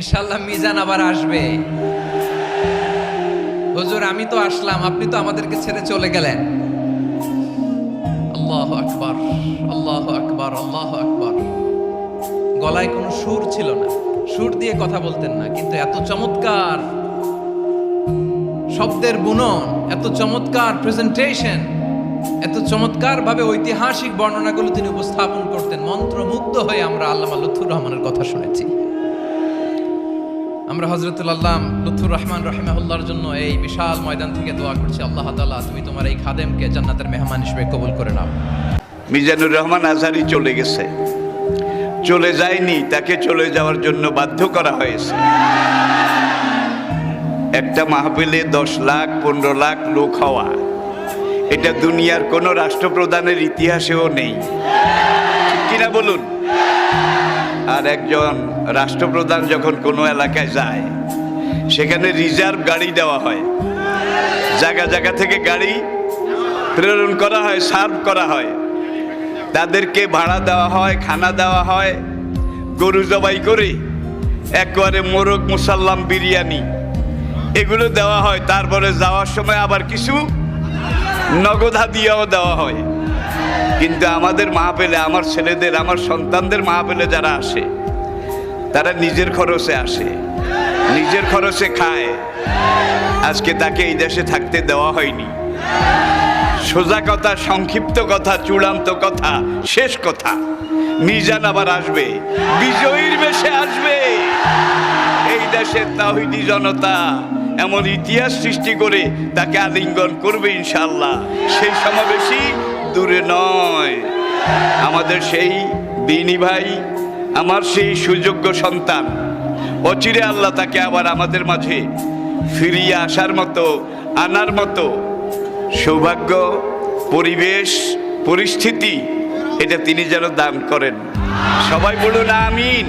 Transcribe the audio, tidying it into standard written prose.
ইনশাআল্লাহ মিজান আবার আসবে। হুজুর আমি তো আসলাম, আপনি তো আমাদেরকে ছেড়ে চলে গেলেন। আল্লাহু আকবার, আল্লাহু আকবার, আল্লাহু আকবার। গলায় কোনো সুর ছিল না, সুর দিয়ে কথা বলতেন না, কিন্তু এত চমৎকার শব্দের বুনন, এত চমৎকার প্রেজেন্টেশন, এত চমৎকার ভাবে ঐতিহাসিক বর্ণনাগুলো তিনি উপস্থাপন করতেন। মন্ত্রমুগ্ধ হয়ে আমরা আল্লামা লুৎফুর রহমানের কথা শুনেছি। আমরা হযরতুল আল্লাম লুৎফুর রহমান রাহিমাহুল্লাহর জন্য এই বিশাল ময়দান থেকে দোয়া করছি, আল্লাহ তাআলা তুমি তোমার এই খাদেমকে জান্নাতের মেহমান হিসেবে কবুল করে নাও। মিজানুর রহমান আজহারী চলে গেছে, চলে যায়নি, তাকে চলে যাওয়ার জন্য বাধ্য করা হয়েছে। একটা মাহফিলে 10 লাখ 15 লাখ লোক হওয়া, এটা দুনিয়ার কোন রাষ্ট্রপ্রধানের ইতিহাসেও নেই, ঠিক কিনা বলুন? আর একজন রাষ্ট্রপ্রধান যখন কোনো এলাকায় যায়, সেখানে রিজার্ভ গাড়ি দেওয়া হয়, জায়গা জায়গা থেকে গাড়ি প্রেরণ করা হয়, সার্ভ করা হয়, তাদেরকে ভাড়া দেওয়া হয়, খানা দেওয়া হয়, গরু জবাই করে একবারে মোরগ মুসাল্লাম বিরিয়ানি এগুলো দেওয়া হয়। তারপরে যাওয়ার সময় আবার কিছু নগদ হাদিয়াও দেওয়া হয়। কিন্তু আমাদের মাহফিলে, আমার ছেলেদের, আমার সন্তানদের মাহফিলে যারা আসে, তারা নিজের খরচে আসে, নিজের খরচে খায়। আজকে তাকে এই দেশে থাকতে দেওয়া হয়নি। সোজা কথা, সংক্ষিপ্ত কথা, চূড়ান্ত কথা, শেষ কথা, মিজান আবার আসবে, বিজয়ীর বেশে আসবে। এই দেশের তাওহীদি জনতা এমন ইতিহাস সৃষ্টি করে তাকে আলিঙ্গন করবে ইনশাআল্লাহ। সেই সমাবেশই দূরে নয়। আমাদের সেই দিনী ভাই, আমার সেই সুযোগ্য সন্তান, অচিরে আল্লাহ তাকে আবার আমাদের মাঝে ফিরিয়ে আসার মতো, আনার মতো সৌভাগ্য, পরিবেশ, পরিস্থিতি এটা তিনি যেন দান করেন। সবাই বলুন আমিন।